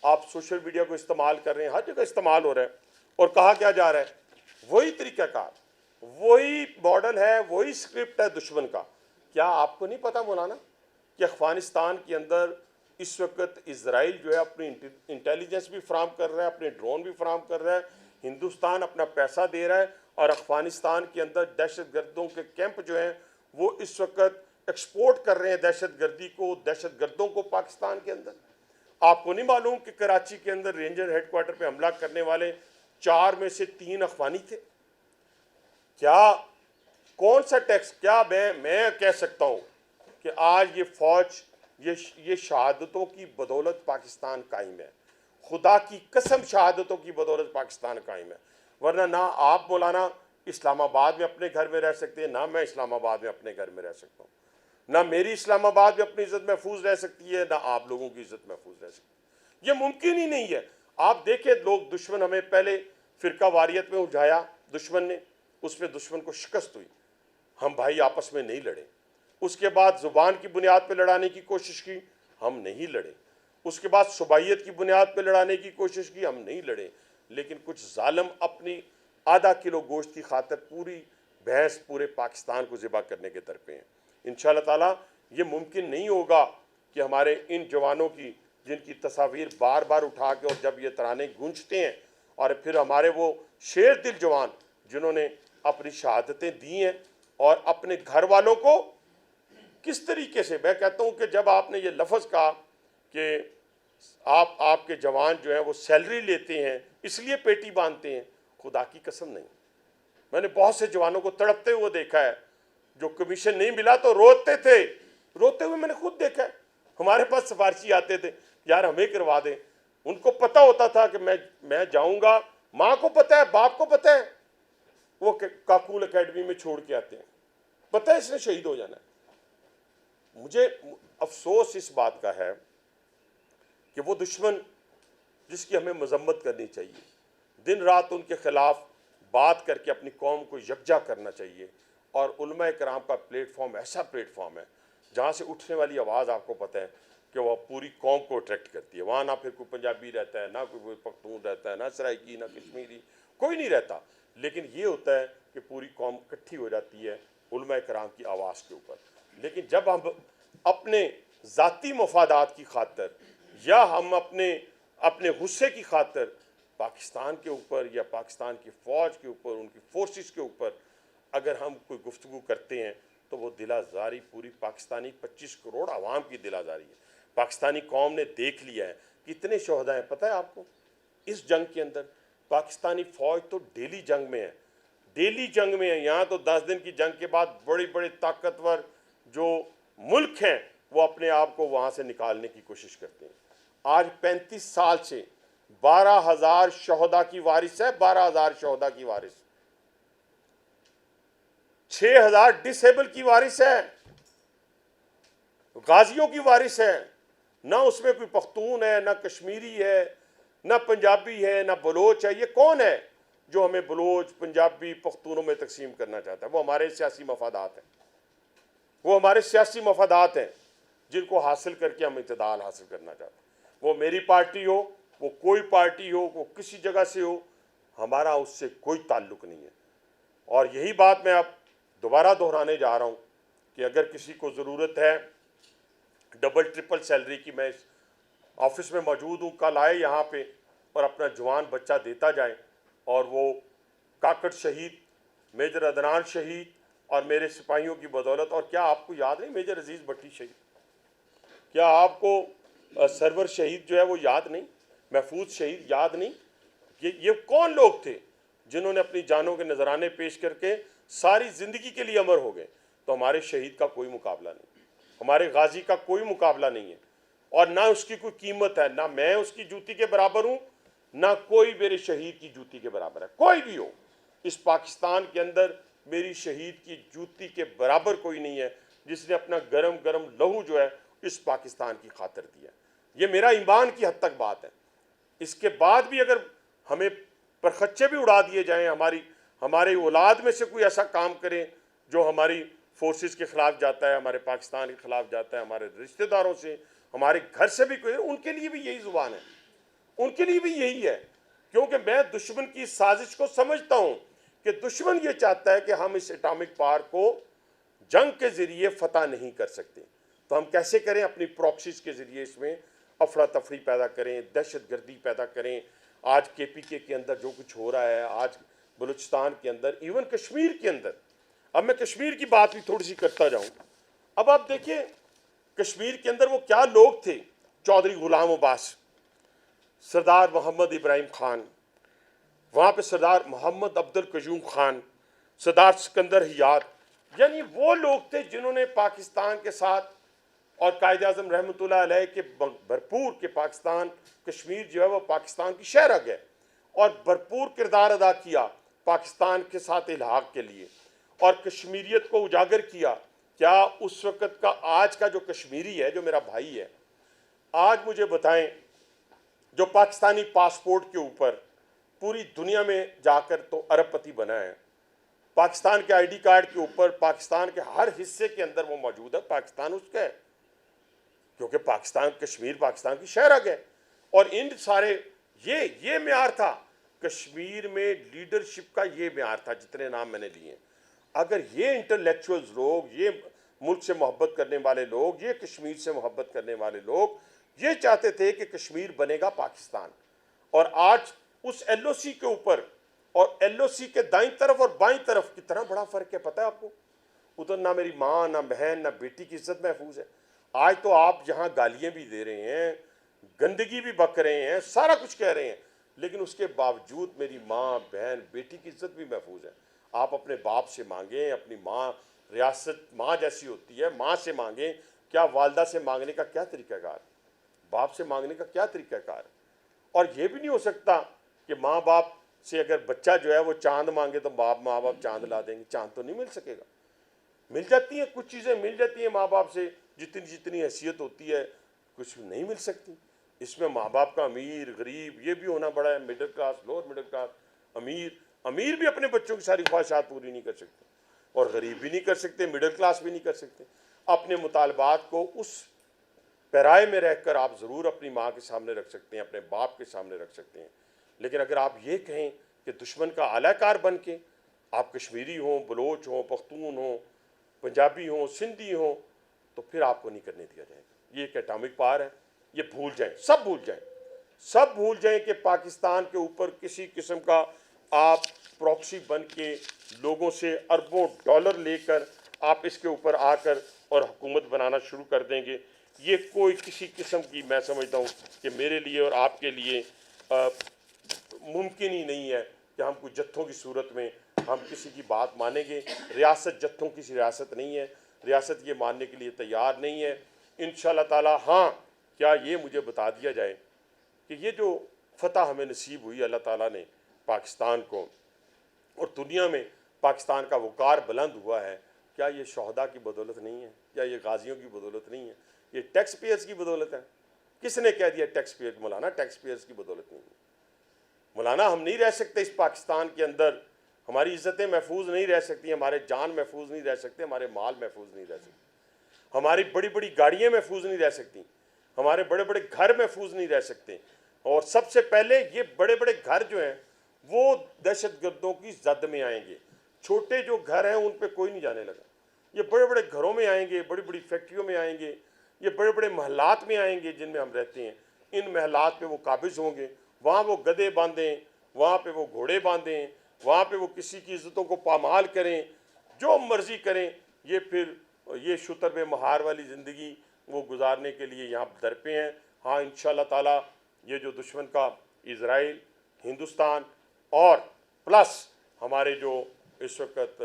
آپ social media کو استعمال کر رہے ہیں، ہر جگہ استعمال ہو رہا ہے، اور کہا کیا جا رہا ہے وہی طریقہ کار، وہی ماڈل ہے، وہی اسکرپٹ ہے دشمن کا۔ کیا آپ کو نہیں پتا مولانا کہ افغانستان کے اندر اس وقت اسرائیل جو ہے اپنی انٹیلیجنس بھی فراہم کر رہا ہے، اپنے ڈرون بھی فراہم کر رہا ہے، ہندوستان اپنا پیسہ دے رہا ہے، اور افغانستان کے اندر دہشت گردوں کے کیمپ جو ہیں وہ اس وقت ایکسپورٹ کر رہے ہیں دہشت گردی کو، دہشت گردوں کو پاکستان کے اندر۔ آپ کو نہیں معلوم کہ کراچی کے اندر رینجر ہیڈ کوارٹر پہ حملہ کرنے والے 4 میں سے 3 افغانی تھے؟ کیا کون سا ٹیکس، کیا میں کہہ سکتا ہوں کہ آج یہ فوج یہ شہادتوں کی بدولت پاکستان قائم ہے، خدا کی قسم شہادتوں کی بدولت پاکستان قائم ہے، ورنہ نہ آپ مولانا اسلام آباد میں اپنے گھر میں رہ سکتے ہیں، نہ میں اسلام آباد میں اپنے گھر میں رہ سکتا ہوں، نہ میری اسلام آباد میں اپنی عزت محفوظ رہ سکتی ہے، نہ آپ لوگوں کی عزت محفوظ رہ سکتی ہے۔ یہ ممکن ہی نہیں ہے۔ آپ دیکھیں لوگ، دشمن ہمیں پہلے فرقہ واریت میں الجھایا دشمن نے، اس میں دشمن کو شکست ہوئی، ہم بھائی آپس میں نہیں لڑے۔ اس کے بعد زبان کی بنیاد پہ لڑانے کی کوشش کی، ہم نہیں لڑے۔ اس کے بعد صوبائیت کی بنیاد پہ لڑانے کی کوشش کی، ہم نہیں لڑے۔ لیکن کچھ ظالم اپنی آدھا کلو گوشت کی خاطر پوری بھینس پورے پاکستان کو ذبح کرنے کے درپے ہیں۔ انشاءاللہ تعالیٰ یہ ممکن نہیں ہوگا کہ ہمارے ان جوانوں کی، جن کی تصاویر بار بار اٹھا کے، اور جب یہ ترانے گونجتے ہیں، اور پھر ہمارے وہ شیر دل جوان جنہوں نے اپنی شہادتیں دی ہیں، اور اپنے گھر والوں کو کس طریقے سے، میں کہتا ہوں کہ جب آپ نے یہ لفظ کہا کہ آپ کے جوان جو ہیں وہ سیلری لیتے ہیں اس لیے پیٹی باندھتے ہیں، خدا کی قسم نہیں۔ میں نے بہت سے جوانوں کو تڑپتے ہوئے دیکھا ہے، جو کمیشن نہیں ملا تو روتے تھے، روتے ہوئے میں نے خود دیکھا ہے۔ ہمارے پاس سفارشی آتے تھے، یار ہمیں کروا دیں۔ ان کو پتہ ہوتا تھا کہ میں جاؤں گا، ماں کو پتہ ہے، باپ کو پتہ ہے، وہ کاکول اکیڈمی میں چھوڑ کے آتے ہیں، پتہ ہے اس نے شہید ہو جانا ہے۔ مجھے افسوس اس بات کا ہے کہ وہ دشمن جس کی ہمیں مذمت کرنی چاہیے، دن رات ان کے خلاف بات کر کے اپنی قوم کو یکجا کرنا چاہیے، اور علماء کرام کا پلیٹ فارم ایسا پلیٹ فارم ہے جہاں سے اٹھنے والی آواز آپ کو پتہ ہے کہ وہ پوری قوم کو اٹریکٹ کرتی ہے۔ وہاں نہ پھر کوئی پنجابی رہتا ہے، نہ کوئی پختون رہتا ہے، نہ سرائکی، نہ کشمیری، کوئی نہیں رہتا، لیکن یہ ہوتا ہے کہ پوری قوم اکٹھی ہو جاتی ہے علماء کرام کی آواز کے اوپر۔ لیکن جب ہم اپنے ذاتی مفادات کی خاطر، یا ہم اپنے غصے کی خاطر پاکستان کے اوپر یا پاکستان کی فوج کے اوپر، ان کی فورسز کے اوپر اگر ہم کوئی گفتگو کرتے ہیں، تو وہ دل آزاری پوری پاکستانی 25 کروڑ عوام کی دل آزاری ہے۔ پاکستانی قوم نے دیکھ لیا ہے کتنے شہداء ہیں، پتہ ہے آپ کو اس جنگ کے اندر؟ پاکستانی فوج تو ڈیلی جنگ میں ہے، ڈیلی جنگ میں ہے۔ یہاں تو 10 دن کی جنگ کے بعد بڑے بڑے طاقتور جو ملک ہیں وہ اپنے آپ کو وہاں سے نکالنے کی کوشش کرتے ہیں۔ آج 35 سال سے 12,000 شہداء کی وارث ہے، 12,000 شہداء کی وارث، 6,000 ڈس ایبل کی وارث ہے، غازیوں کی وارث ہے۔ نہ اس میں کوئی پختون ہے، نہ کشمیری ہے، نہ پنجابی ہے، نہ بلوچ ہے۔ یہ کون ہے جو ہمیں بلوچ، پنجابی، پختونوں میں تقسیم کرنا چاہتا ہے؟ وہ ہمارے سیاسی مفادات ہیں، وہ ہمارے سیاسی مفادات ہیں جن کو حاصل کر کے ہم اعتدال حاصل کرنا چاہتے ہیں۔ وہ میری پارٹی ہو، وہ کوئی پارٹی ہو، وہ کسی جگہ سے ہو، ہمارا اس سے کوئی تعلق نہیں ہے۔ اور یہی بات میں اب دوبارہ دہرانے جا رہا ہوں کہ اگر کسی کو ضرورت ہے ڈبل ٹرپل سیلری کی، میں اس آفس میں موجود ہوں، کل آئے یہاں پہ اور اپنا جوان بچہ دیتا جائے۔ اور وہ کاکڑ شہید، میجر عدنان شہید، اور میرے سپاہیوں کی بدولت۔ اور کیا آپ کو یاد نہیں میجر عزیز بھٹی شہید؟ کیا آپ کو سرور شہید جو ہے وہ یاد نہیں؟ محفوظ شہید یاد نہیں؟ یہ کون لوگ تھے جنہوں نے اپنی جانوں کے نذرانے پیش کر کے ساری زندگی کے لیے امر ہو گئے؟ تو ہمارے شہید کا کوئی مقابلہ نہیں، ہمارے غازی کا کوئی مقابلہ نہیں ہے، اور نہ اس کی کوئی قیمت ہے۔ نہ میں اس کی جوتی کے برابر ہوں، نہ کوئی میرے شہید کی جوتی کے برابر ہے۔ کوئی بھی ہو اس پاکستان کے اندر میری شہید کی جوتی کے برابر کوئی نہیں ہے جس نے اپنا گرم گرم لہو جو ہے اس پاکستان کی خاطر دیا۔ یہ میرا ایمان کی حد تک بات ہے۔ اس کے بعد بھی اگر ہمیں پرخچے بھی اڑا دیے جائیں، ہمارے اولاد میں سے کوئی ایسا کام کرے جو ہماری فورسز کے خلاف جاتا ہے، ہمارے پاکستان کے خلاف جاتا ہے، ہمارے رشتہ داروں سے، ہمارے گھر سے بھی کوئی، ان کے لیے بھی یہی زبان ہے۔ ان کے لیے بھی یہی ہے، کیونکہ میں دشمن کی سازش کو سمجھتا ہوں کہ دشمن یہ چاہتا ہے کہ ہم اس اٹامک پاور کو جنگ کے ذریعے فتح نہیں کر سکتے، تو ہم کیسے کریں؟ اپنی پراکسیز کے ذریعے اس میں افراتفری پیدا کریں، دہشت گردی پیدا کریں۔ آج کے پی کے اندر جو کچھ ہو رہا ہے، آج بلوچستان کے اندر، ایون کشمیر کے اندر، اب میں کشمیر کی بات بھی تھوڑی سی کرتا جاؤں۔ اب آپ دیکھیں کشمیر کے اندر وہ کیا لوگ تھے، چودھری غلام عباس، سردار محمد ابراہیم خان، وہاں پہ سردار محمد عبد القیوم خان، سردار سکندر حیات، یعنی وہ لوگ تھے جنہوں نے پاکستان کے ساتھ اور قائد اعظم رحمۃ اللہ علیہ کے بھرپور کہ پاکستان، کشمیر جو ہے وہ پاکستان کی شہرگ ہے، اور بھرپور کردار ادا کیا پاکستان کے ساتھ الحاق کے لیے، اور کشمیریت کو اجاگر کیا۔ کیا اس وقت کا آج کا جو کشمیری ہے، جو میرا بھائی ہے، آج مجھے بتائیں، جو پاکستانی پاسپورٹ کے اوپر پوری دنیا میں جا کر تو ارب پتی بنا ہے، پاکستان کے آئی ڈی کارڈ کے اوپر پاکستان کے ہر حصے کے اندر وہ موجود ہے، پاکستان اس کا ہے، کیونکہ پاکستان، کشمیر پاکستان کی شہرگ ہے۔ اور ان سارے یہ معیار تھا کشمیر میں، لیڈرشپ کا یہ معیار تھا، جتنے نام میں نے لیے ہیں۔ اگر یہ انٹلیکچوئلز لوگ، یہ ملک سے محبت کرنے والے لوگ، یہ کشمیر سے محبت کرنے والے لوگ یہ چاہتے تھے کہ کشمیر بنے گا پاکستان، اور آج اس ایل او سی کے اوپر اور ایل او سی کے دائیں طرف اور بائیں طرف کتنا بڑا فرق ہے، پتہ ہے آپ کو؟ ادھر نہ میری ماں، نہ بہن، نہ بیٹی کی عزت محفوظ ہے۔ آج تو آپ یہاں گالیاں بھی دے رہے ہیں، گندگی بھی بک رہے ہیں، سارا کچھ کہہ رہے ہیں، لیکن اس کے باوجود میری ماں، بہن، بیٹی کی عزت بھی محفوظ ہے۔ آپ اپنے باپ سے مانگیں، اپنی ماں، ریاست ماں جیسی ہوتی ہے، ماں سے مانگیں۔ کیا والدہ سے مانگنے کا کیا طریقہ کار، باپ سے مانگنے کا کیا طریقہ کار؟ اور یہ بھی نہیں ہو سکتا کہ ماں باپ سے اگر بچہ جو ہے وہ چاند مانگے تو ماں باپ چاند لا دیں گے، چاند تو نہیں مل سکے گا۔ مل جاتی ہیں کچھ چیزیں، مل جاتی ہیں ماں باپ سے، جتنی حیثیت ہوتی ہے کچھ نہیں مل سکتی۔ اس میں ماں باپ کا امیر غریب یہ بھی ہونا بڑا ہے، middle class, lower middle class, امیر بھی اپنے بچوں کی ساری خواہشات پوری نہیں کر سکتے، اور غریب بھی نہیں کر سکتے، مڈل کلاس بھی نہیں کر سکتے۔ اپنے مطالبات کو اس پیرائے میں رہ کر آپ ضرور اپنی ماں کے سامنے رکھ سکتے ہیں، اپنے باپ کے سامنے رکھ سکتے ہیں، لیکن اگر آپ یہ کہیں کہ دشمن کا اعلی کار بن کے آپ کشمیری ہوں، بلوچ ہوں، پختون ہوں، پنجابی ہوں، سندھی ہوں، تو پھر آپ کو نہیں کرنے دیا جائے گا۔ یہ ایک اٹامک پاور ہے، یہ بھول جائیں، سب بھول جائیں کہ پاکستان کے اوپر کسی قسم کا آپ پراکسی بن کے لوگوں سے اربوں ڈالر لے کر آپ اس کے اوپر آ کر اور حکومت بنانا شروع کر دیں گے، یہ کوئی کسی قسم کی، میں سمجھتا ہوں کہ میرے لیے اور آپ کے لیے ممکن ہی نہیں ہے کہ ہم کوئی جتھوں کی صورت میں ہم کسی کی بات مانیں گے۔ ریاست جتھوں کی ریاست نہیں ہے، ریاست یہ ماننے کے لیے تیار نہیں ہے۔ انشاءاللہ تعالی ہاں، کیا یہ مجھے بتا دیا جائے کہ یہ جو فتح ہمیں نصیب ہوئی اللہ تعالیٰ نے پاکستان کو، اور دنیا میں پاکستان کا وقار بلند ہوا ہے، کیا یہ شہداء کی بدولت نہیں ہے؟ کیا یہ غازیوں کی بدولت نہیں ہے؟ یہ ٹیکس پیئرز کی بدولت ہے؟ کس نے کہہ دیا ٹیکس پیئر؟ مولانا ٹیکس پیئرز کی بدولت نہیں ہے۔ مولانا ہم نہیں رہ سکتے اس پاکستان کے اندر، ہماری عزتیں محفوظ نہیں رہ سکتی، ہمارے جان محفوظ نہیں رہ سکتے، ہمارے مال محفوظ نہیں رہ سکتے، ہماری بڑی بڑی گاڑیاں محفوظ نہیں رہ سکتی، ہمارے بڑے بڑے گھر محفوظ نہیں رہ سکتے، اور سب سے پہلے یہ بڑے بڑے گھر جو ہیں وہ دہشت گردوں کی زد میں آئیں گے۔ چھوٹے جو گھر ہیں ان پہ کوئی نہیں جانے لگا، یہ بڑے بڑے گھروں میں آئیں گے، بڑی بڑی فیکٹریوں میں آئیں گے، یہ بڑے بڑے محلات میں آئیں گے جن میں ہم رہتے ہیں۔ ان محلات پہ وہ قابض ہوں گے، وہاں وہ گدھے باندھیں، وہاں پہ وہ گھوڑے باندھیں، وہاں پہ وہ کسی کی عزتوں کو پامال کریں، جو مرضی کریں۔ یہ پھر یہ شتر مہار والی زندگی وہ گزارنے کے لیے یہاں درپے ہیں۔ ہاں انشاءاللہ تعالی یہ جو دشمن کا اسرائیل، ہندوستان اور پلس ہمارے جو اس وقت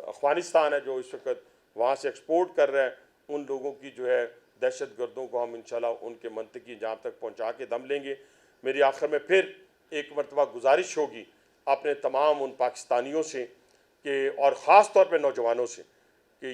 افغانستان ہے جو اس وقت وہاں سے ایکسپورٹ کر رہا ہے، ان لوگوں کی جو ہے دہشت گردوں کو ہم انشاءاللہ ان کے منطقی جہاں تک پہنچا کے دم لیں گے۔ میری آخر میں پھر ایک مرتبہ گزارش ہوگی اپنے تمام ان پاکستانیوں سے کہ، اور خاص طور پہ نوجوانوں سے، کہ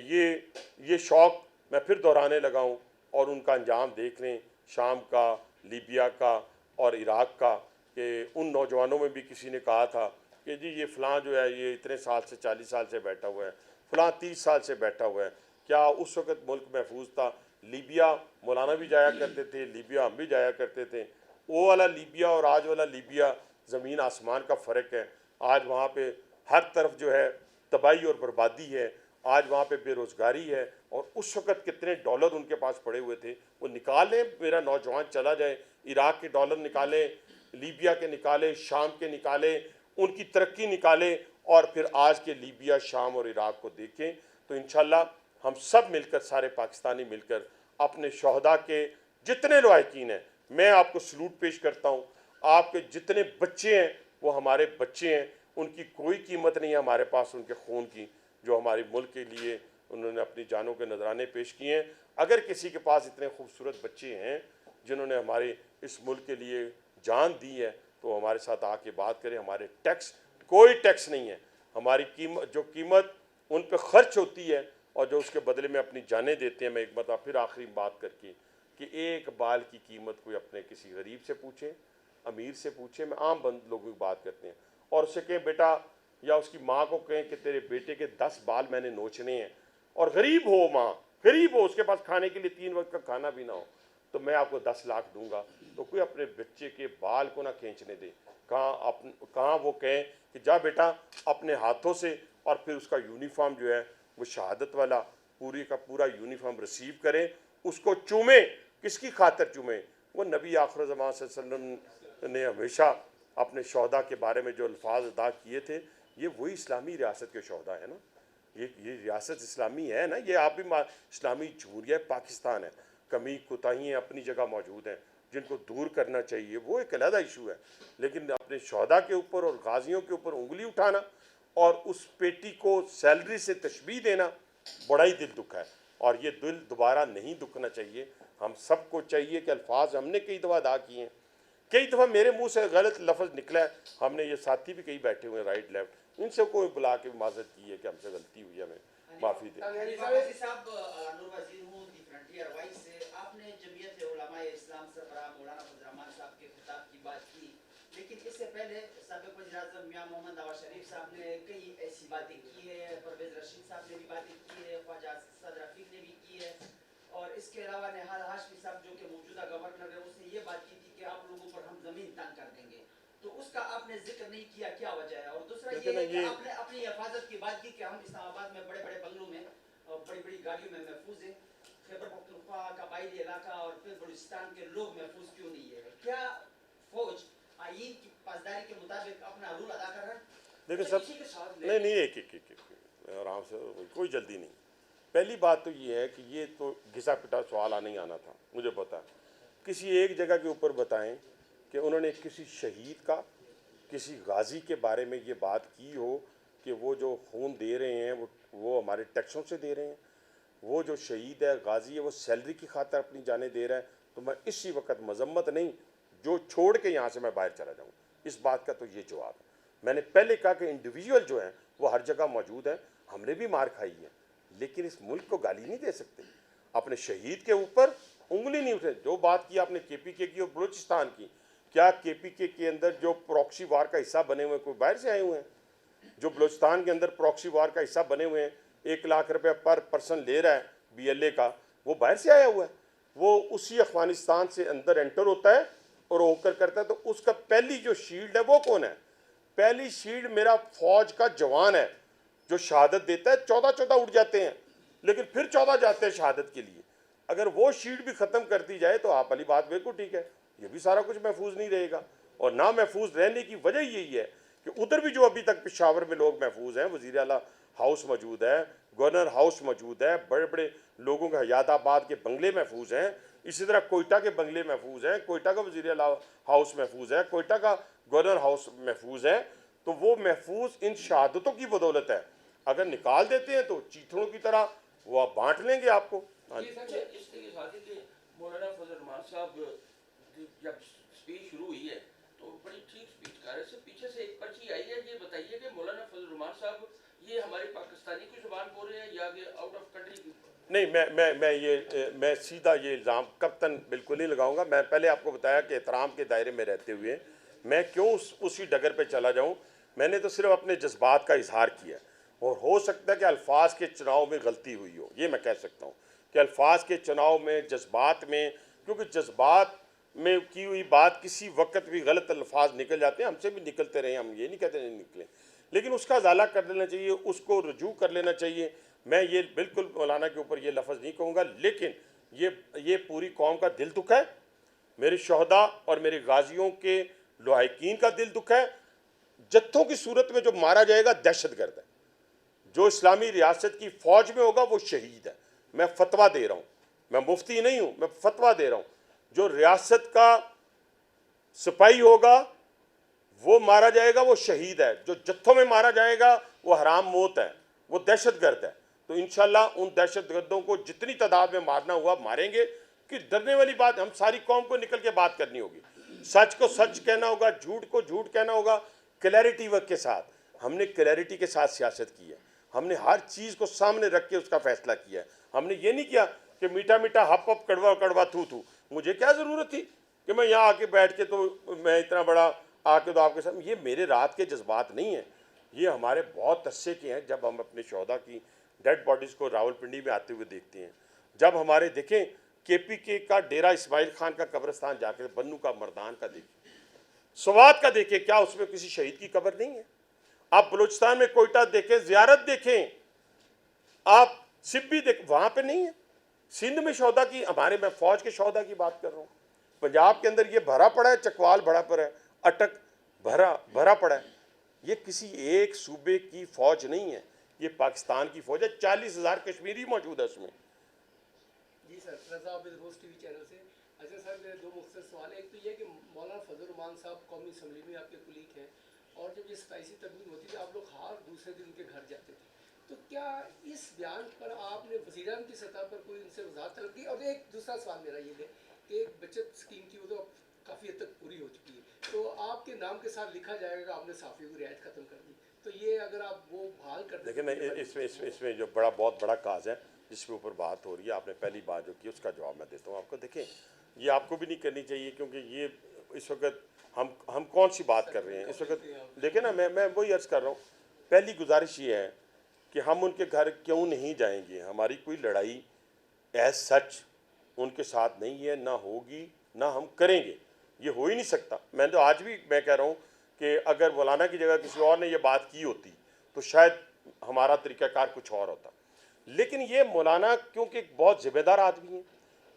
یہ شوق میں پھر دہرانے لگا ہوں، اور ان کا انجام دیکھ لیں، شام کا، لیبیا کا اور عراق کا، کہ ان نوجوانوں میں بھی کسی نے کہا تھا کہ جی یہ فلاں جو ہے یہ اتنے سال سے 40 سال سے بیٹھا ہوا ہے، فلاں 30 سال سے بیٹھا ہوا ہے۔ کیا اس وقت ملک محفوظ تھا؟ لیبیا مولانا بھی جایا کرتے تھے، لیبیا ہم بھی جایا کرتے تھے، وہ والا لیبیا اور آج والا لیبیا زمین آسمان کا فرق ہے. آج وہاں پہ ہر طرف جو ہے تباہی اور بربادی ہے. آج وہاں پہ بے روزگاری ہے. اور اس وقت کتنے ڈالر ان کے پاس پڑے ہوئے تھے, وہ نکالیں. میرا نوجوان چلا جائے, عراق کے ڈالر نکالیں, لیبیا کے نکالیں, شام کے نکالیں, ان کی ترقی نکالیں, اور پھر آج کے لیبیا, شام اور عراق کو دیکھیں. تو انشاءاللہ ہم سب مل کر, سارے پاکستانی مل کر, اپنے شہداء کے جتنے لواحقین ہیں, میں آپ کو سلوٹ پیش کرتا ہوں. آپ کے جتنے بچے ہیں وہ ہمارے بچے ہیں, ان کی کوئی قیمت نہیں ہے ہمارے پاس ان کے خون کی, جو ہمارے ملک کے لیے انہوں نے اپنی جانوں کے نذرانے پیش کیے ہیں. اگر کسی کے پاس اتنے خوبصورت بچے ہیں جنہوں نے ہمارے اس ملک کے لیے جان دی ہے, تو ہمارے ساتھ آ کے بات کریں. ہمارے ٹیکس, کوئی ٹیکس نہیں ہے. ہماری قیمت, جو قیمت ان پہ خرچ ہوتی ہے اور جو اس کے بدلے میں اپنی جانیں دیتے ہیں. میں ایک مرتبہ پھر آخری بات کر کے, کہ ایک بال کی قیمت کوئی اپنے کسی غریب سے پوچھے, امیر سے پوچھے, میں عام لوگوں کی بات کرتے ہیں, اور اسے کہیں بیٹا, یا اس کی ماں کو کہیں کہ تیرے بیٹے کے 10 بال میں نے نوچنے ہیں, اور غریب ہو ماں, غریب ہو, اس کے پاس کھانے کے لیے 3 وقت کا کھانا بھی نہ ہو, تو میں آپ کو 10 لاکھ دوں گا. تو کوئی اپنے بچے کے بال کو نہ کھینچنے دے. کہاں وہ کہیں کہ جا بیٹا اپنے ہاتھوں سے, اور پھر اس کا یونیفارم جو ہے وہ شہادت والا پوری کا پورا یونیفارم ریسیو کریں, اس کو چومیں. کس کی خاطر چومیں؟ وہ نبی آخر زمان صلی اللہ علیہ وسلم نے ہمیشہ اپنے شہداء کے بارے میں جو الفاظ ادا کیے تھے, یہ وہی اسلامی ریاست کے شہداء ہیں نا. یہ ریاست اسلامی ہے نا, یہ آپ بھی اسلامی جمہوریہ پاکستان ہے. کمی کوتاہیاں اپنی جگہ موجود ہیں جن کو دور کرنا چاہیے, وہ ایک علیحدہ ایشو ہے. لیکن اپنے شہداء کے اوپر اور غازیوں کے اوپر انگلی اٹھانا اور اس بیٹی کو سیلری سے تشبیہ دینا بڑا ہی دل دکھا ہے, اور یہ دل دوبارہ نہیں دکھنا چاہیے. ہم سب کو چاہیے کہ الفاظ ہم نے کئی دفعہ ادا کیے ہیں, کئی دفعہ میرے منہ سے غلط لفظ نکلا ہے, ہم نے, یہ ساتھی بھی کئی بیٹھے ہوئے ہیں رائٹ لیفٹ, ان سے کوئی بلا کے معذرت کی ہے کہ ہم سے غلطی ہوئی ہے, ہمیں معافی دیں. صاحب نور وزیر ہوں دی فرنٹیئر وائس سے, آپ نے جمعیت علماء اسلام سربراہ مولانا فضل الرحمان صاحب کے خطاب کی بات کی, لیکن اس سے پہلے سابق وزیر اعظم میاں محمد نواز شریف صاحب نے کئی ایسی باتیں کی ہے, پرویز رشید صاحب نے بھی باتیں کی ہے, خواجہ اسد رفیق نے بھی کی ہے, اور اس کے علاوہ نہال ہاشمی صاحب جو کہ موجودہ گورنر ہے, اس نے یہ بات کی تھی کہ آپ لوگوں پر ہم زمین تنگ کر دیں گے. تو اس کا آپ نے ذکر نہیں کیا, کیا وجہ ہے؟ اور دوسرا یہ ہے کہ آپ نے اپنی حفاظت کی بات کی کہ ہم اسلام آباد میں بڑے بڑے بنگلوں میں, بڑی بڑی گاڑیوں میں محفوظ ہیں. خیبر پختونخوا قبائلی علاقہ اور پھر بلوچستان کے لوگ محفوظ کیوں نہیں ہے؟ کیا فوج آئین کی پاسداری کے مطابق اپنا رول ادا کر رہا ہے؟ دیکھیں سب, نہیں ایک آرام سے, کوئی جلدی نہیں. پہلی بات تو یہ ہے کہ یہ تو گھسا پٹا سوال نہیں آنا تھا, مجھے پتا ہے. کسی ایک جگہ کے اوپر بتائیں کہ انہوں نے کسی شہید کا, کسی غازی کے بارے میں یہ بات کی ہو کہ وہ جو خون دے رہے ہیں وہ ہمارے ٹیکسوں سے دے رہے ہیں, وہ جو شہید ہے, غازی ہے, وہ سیلری کی خاطر اپنی جانیں دے رہا ہے. تو میں اسی وقت مذمت نہیں, جو چھوڑ کے یہاں سے میں باہر چلا جاؤں, اس بات کا تو یہ جواب ہے. میں نے پہلے کہا کہ انڈیویجول جو ہیں وہ ہر جگہ موجود ہیں, ہم نے بھی مار کھائی ہے, لیکن اس ملک کو گالی نہیں دے سکتے. اپنے شہید کے اوپر انگلی نہیں اٹھے. جو بات کی آپ نے کے پی کے کی اور بلوچستان کی, کیا کے پی کے اندر جو پروکسی وار کا حصہ بنے ہوئے کوئی باہر سے آئے ہوئے ہیں؟ جو بلوچستان کے اندر پروکسی وار کا حصہ بنے ہوئے ہیں, 1 لاکھ روپے پر پرسن لے رہا ہے بی ایل اے کا, وہ باہر سے آیا ہوا ہے. وہ اسی افغانستان سے اندر انٹر ہوتا ہے اور ہو کر کرتا ہے. تو اس کا پہلی جو شیلڈ ہے وہ کون ہے؟ پہلی شیلڈ میرا فوج کا جوان ہے جو شہادت دیتا ہے. 14 اٹھ جاتے ہیں لیکن پھر 14 جاتے ہیں شہادت کے لیے. اگر وہ شیلڈ بھی ختم کر دی جائے تو آپ والی بات بالکل ٹھیک ہے, یہ بھی سارا کچھ محفوظ نہیں رہے گا. اور نہ محفوظ رہنے کی وجہ یہی ہے کہ ادھر بھی جو ابھی تک پشاور میں لوگ محفوظ ہیں, وزیر اعلیٰ ہاؤس موجود ہے, گورنر ہاؤس موجود ہے, بڑے بڑے لوگوں کے حیات آباد کے بنگلے محفوظ ہیں, اسی طرح کوئٹہ کے بنگلے محفوظ ہیں, کوئٹہ کا وزیر اعلیٰ ہاؤس محفوظ ہے, کوئٹہ کا گورنر ہاؤس محفوظ ہے. تو وہ محفوظ ان شہادتوں کی بدولت ہے. اگر نکال دیتے ہیں تو چیتڑوں کی طرح وہ آپ بانٹ لیں گے آپ کو. اس کے ساتھ ہی کہ مولانا فضل الرحمان صاحب جب اسپیچ شروع ہوئی ہے تو بڑی ٹھیک اسپیچ کر رہے ہیں, پیچھے سے ایک پرچی آئی ہے. یہ بتائیے کہ مولانا فضل الرحمان صاحب یہ ہماری پاکستانی کی زبان بول رہے ہیں یا کہ آؤٹ آف کنٹری کی؟ نہیں, میں سیدھا یہ الزام قطعاً بالکل نہیں لگاؤں گا. میں پہلے آپ کو بتایا کہ احترام کے دائرے میں رہتے ہوئے میں کیوں اسی ڈگر پہ چلا جاؤں. میں نے تو صرف اپنے جذبات کا اظہار کیا, اور ہو سکتا ہے کہ الفاظ کے چناؤ میں غلطی ہوئی ہو, یہ میں کہہ سکتا ہوں کہ الفاظ کے چناؤ میں, جذبات میں, کیونکہ جذبات میں کی ہوئی بات کسی وقت بھی غلط الفاظ نکل جاتے ہیں، ہم سے بھی نکلتے رہے، ہم یہ نہیں کہتے نہیں نکلیں، لیکن اس کا ازالہ کر لینا چاہیے، اس کو رجوع کر لینا چاہیے. میں یہ بالکل مولانا کے اوپر یہ لفظ نہیں کہوں گا، لیکن یہ پوری قوم کا دل دکھ ہے، میرے شہداء اور میرے غازیوں کے لواحقین کا دل دکھ ہے. جتھوں کی صورت میں جو مارا جائے گا دہشت گرد ہے، جو اسلامی ریاست کی فوج میں ہوگا وہ شہید ہے. میں فتویٰ دے رہا ہوں، میں مفتی نہیں ہوں، میں فتویٰ دے رہا ہوں. جو ریاست کا سپاہی ہوگا وہ مارا جائے گا وہ شہید ہے، جو جتھوں میں مارا جائے گا وہ حرام موت ہے، وہ دہشت گرد ہے. تو انشاءاللہ ان دہشت گردوں کو جتنی تعداد میں مارنا ہوا ماریں گے. کہ ڈرنے والی بات، ہم ساری قوم کو نکل کے بات کرنی ہوگی، سچ کو سچ کہنا ہوگا، جھوٹ کو جھوٹ کہنا ہوگا، کلیئرٹی ورک کے ساتھ. ہم نے کلیئرٹی کے ساتھ سیاست کی ہے، ہم نے ہر چیز کو سامنے رکھ کے اس کا فیصلہ کیا ہے. ہم نے یہ نہیں کیا کہ میٹھا میٹھا ہپ ہپ کڑوا کڑوا تھو تھو. مجھے کیا ضرورت تھی کہ میں یہاں آ کے بیٹھ کے تو میں اتنا بڑا آ کے تو آپ کے ساتھ. یہ میرے رات کے جذبات نہیں ہیں، یہ ہمارے بہت عرصے کے ہیں. جب ہم اپنے شہداء کی ڈیڈ باڈیز کو راول پنڈی میں آتے ہوئے دیکھتے ہیں، جب ہمارے دیکھیں کے پی کے کا ڈیرہ اسماعیل خان کا قبرستان جا کے بنو کا مردان کا دیکھیں، سوات کا دیکھیں، کیا اس میں کسی شہید کی قبر نہیں ہے؟ آپ بلوچستان میں کوئٹہ دیکھیں، زیارت دیکھیں، آپ سبی دیکھیں، وہاں پہ نہیں ہے. سندھ میں شہداء کی، ہمارے میں فوج کے شہداء کی بات کر رہا ہوں. پنجاب کے اندر یہ بھرا پڑا ہے، چکوال بھرا پڑا ہے، اٹک بھرا پڑا ہے. یہ کسی ایک صوبے کی فوج نہیں ہے، یہ پاکستان کی فوج ہے. 40,000 کشمیری موجود ہے اس میں. جی سر، رضا عابد روز ٹی وی چینل سے. اچھا سر، میرے دو مختصر سوال ہیں. ایک تو یہ کہ مولانا فضل الرحمان صاحب قومی اسمبلی میں آپ کے کلیگ ہیں، اور جب یہ 27 ترمیم ہوتی تھی آپ لوگ ہر دوسرے دن ان کے گھر جاتے تھے، تو کیا اس بیان پر آپ نے وزیر اعظم کی سطح پر کوئی ان سے وضاحت طلب کی؟ اور ایک دوسرا سوال میرا یہ ہے کہ ایک بچت اسکیم کی وہ تو کافی حد تک پوری ہو چکی ہے، تو آپ کے نام کے ساتھ لکھا جائے گا آپ نے صحافیوں کی رعایت ختم کر دی، تو یہ اگر آپ وہ بحال کر دیں. لیکن اس میں جو بہت بڑا کاز ہے جس کے اوپر بات ہو رہی ہے، آپ نے پہلی بات جو کی اس کا جواب میں دیتا ہوں آپ کو. دیکھیں یہ آپ کو بھی نہیں کرنی چاہیے، کیونکہ یہ اس وقت ہم کون سی بات کر رہے ہیں اس وقت. دیکھیں نا، میں وہی عرض کر رہا ہوں. پہلی گزارش یہ ہے کہ ہم ان کے گھر کیوں نہیں جائیں گے. ہماری کوئی لڑائی ایز سچ ان کے ساتھ نہیں ہے، نہ ہوگی نہ ہم کریں گے. یہ ہو ہی نہیں سکتا. میں تو آج بھی میں کہہ رہا ہوں کہ اگر مولانا کی جگہ کسی اور نے یہ بات کی ہوتی تو شاید ہمارا طریقہ کار کچھ اور ہوتا. لیکن یہ مولانا کیونکہ ایک بہت ذمہ دار آدمی ہے،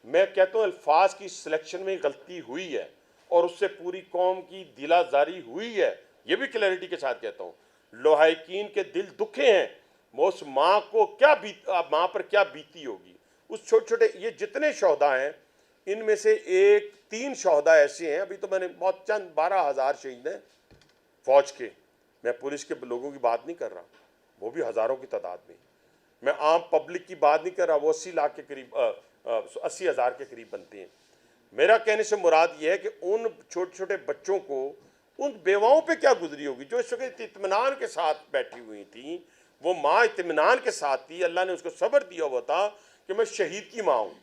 میں کہتا ہوں الفاظ کی سلیکشن میں غلطی ہوئی ہے اور اس سے پوری قوم کی دل آزاری ہوئی ہے. یہ بھی کلیئرٹی کے ساتھ کہتا ہوں. لواحقین کے دل دکھے ہیں. اس ماں کو ماں پر کیا بیتی ہوگی. اس چھوٹے یہ جتنے شہداء ہیں ان میں سے 3 شہداء ایسے ہیں، ابھی تو میں نے بہت چند 12,000 شہید ہیں فوج کے. میں پولیس کے لوگوں کی بات نہیں کر رہا، وہ بھی ہزاروں کی تعداد میں. میں عام پبلک کی بات نہیں کر رہا، وہ 80 لاکھ کے قریب 80,000 کے قریب بنتے ہیں. میرا کہنے سے مراد یہ ہے کہ ان چھوٹے چھوٹے بچوں کو، ان بیواؤں پہ کیا گزری ہوگی جو اس وقت اطمینان کے ساتھ بیٹھی ہوئی تھیں. وہ ماں اطمینان کے ساتھ تھی، اللہ نے اس کو صبر دیا ہوا تھا کہ میں شہید کی ماں ہوں.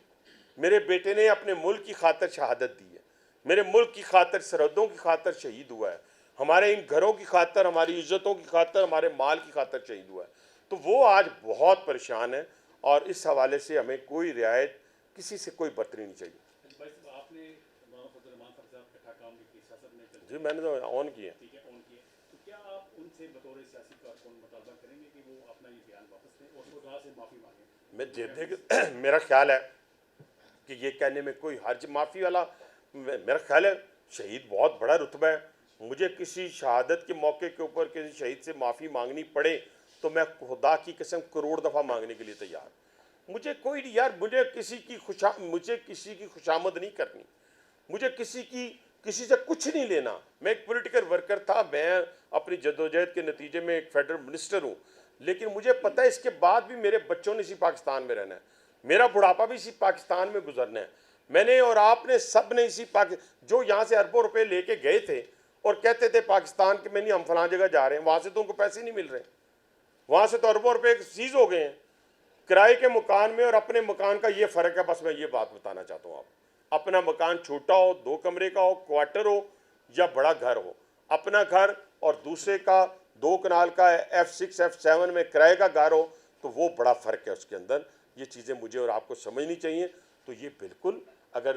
میرے بیٹے نے اپنے ملک کی خاطر شہادت دی ہے، میرے ملک کی خاطر، سرحدوں کی خاطر شہید ہوا ہے، ہمارے ان گھروں کی خاطر، ہماری عزتوں کی خاطر، ہمارے مال کی خاطر شہید ہوا ہے. تو وہ آج بہت پریشان ہے، اور اس حوالے سے ہمیں کوئی رعایت کسی سے کوئی برتنی نہیں چاہیے. آپ نے مولانا فضل الرحمان صاحب اکٹھا کام بھی کی، سیاست میں جی میں نے تو آن کیا. ٹھیک ہے، آن کیے، تو کیا آپ ان سے بطور سیاسی کارکن مطالبہ کریں گے کہ وہ اپنا یہ بیان واپس لیں اور خدا سے معافی مانگیں؟ میرا خیال ہے کہ یہ کہنے میں کوئی حرج، معافی والا میرا خیال ہے شہید بہت بڑا رتبہ ہے. مجھے کسی شہادت کے موقع کے اوپر کسی شہید سے معافی مانگنی پڑے تو میں خدا کی قسم کروڑ دفعہ مانگنے کے لیے تیار. مجھے کوئی یار، مجھے کسی کی خوشامد نہیں کرنی، مجھے کسی سے کچھ نہیں لینا. میں ایک پولیٹیکل ورکر تھا، میں اپنی جدوجہد کے نتیجے میں ایک فیڈرل منسٹر ہوں، لیکن مجھے پتہ ہے اس کے بعد بھی میرے بچوں نے اسی پاکستان میں رہنا ہے، میرا بڑھاپا بھی اسی پاکستان میں گزرنا ہے. میں نے اور آپ نے سب نے جو یہاں سے اربوں روپے لے کے گئے تھے اور کہتے تھے پاکستان کے میں نہیں، ہم فلاں جگہ جا رہے ہیں، وہاں سے تو ان کو پیسے نہیں مل رہے، وہاں سے تو اربوں روپے سیز ہو گئے ہیں. کرائے کے مکان میں اور اپنے مکان کا یہ فرق ہے. بس میں یہ بات بتانا چاہتا ہوں. آپ اپنا مکان چھوٹا ہو، 2 کمرے کا ہو، کوارٹر ہو یا بڑا گھر ہو، اپنا گھر اور دوسرے کا 2 کنال کا F6 F7 میں کرائے کا گھر ہو، تو وہ بڑا فرق ہے اس کے اندر. یہ چیزیں مجھے اور آپ کو سمجھنی چاہیے. تو یہ بالکل اگر